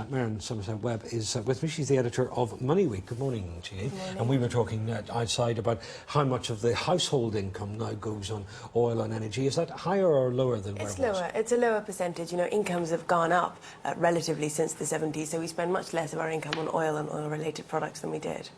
Merryn Somerset Webb is with me. She's the editor of MoneyWeek. Good morning to you. Good morning. And we were talking outside about how much of the household income now goes on oil and energy. Is that higher or lower than where it was? It's lower. It's a lower percentage. You know, incomes have gone up relatively since the 70s, so we spend much less of our income on oil and oil-related products than we did.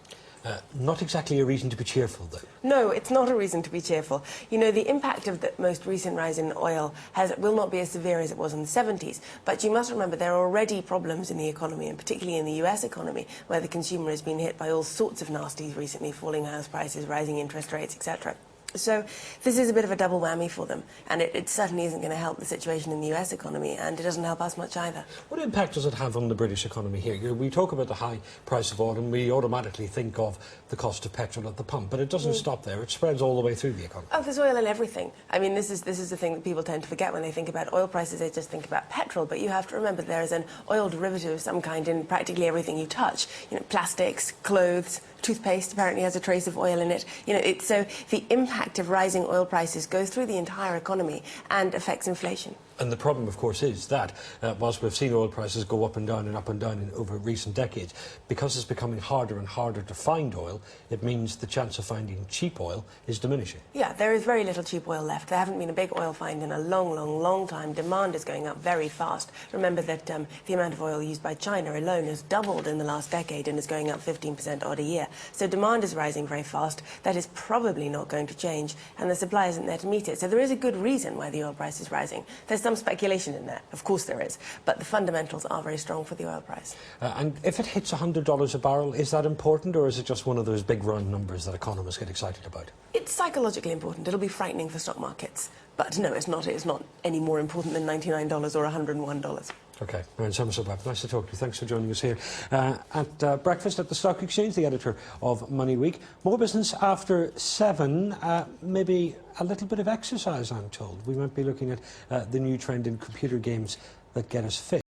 Not exactly a reason to be cheerful, though. No, it's not a reason to be cheerful. You know, the impact of the most recent rise in oil will not be as severe as it was in the 70s. But you must remember there are already problems in the economy, and particularly in the US economy, where the consumer has been hit by all sorts of nasties recently, falling house prices, rising interest rates, etc. So this is a bit of a double whammy for them, and it certainly isn't going to help the situation in the US economy, and it doesn't help us much either. What impact does it have on the British economy here? We talk about the high price of oil and we automatically think of the cost of petrol at the pump, but it doesn't stop there. It spreads all the way through the economy. Oh, there's oil in everything. I mean, this is the thing that people tend to forget when they think about oil prices. They just think about petrol, but you have to remember there is an oil derivative of some kind in practically everything you touch. You know, plastics, clothes, toothpaste apparently has a trace of oil in it. You know, so the impact of rising oil prices goes through the entire economy and affects inflation. And the problem, of course, is that whilst we've seen oil prices go up and down over recent decades, because it's becoming harder and harder to find oil, it means the chance of finding cheap oil is diminishing. Yeah, there is very little cheap oil left. There haven't been a big oil find in a long time. Demand is going up very fast. Remember that the amount of oil used by China alone has doubled in the last decade and is going up 15% odd a year. So demand is rising very fast. That is probably not going to change, and the supply isn't there to meet it. So there is a good reason why the oil price is rising. There's some speculation in there, of course there is, but the fundamentals are very strong for the oil price. And if it hits $100 a barrel, is that important, or is it just one of those big round numbers that economists get excited about? It's psychologically important. It'll be frightening for stock markets, but no, it's not any more important than $99 or $101. OK, Merryn Somerset Webb, nice to talk to you. Thanks for joining us here at breakfast at the Stock Exchange, the editor of MoneyWeek. More business after 7, maybe a little bit of exercise, I'm told. We might be looking at the new trend in computer games that get us fit.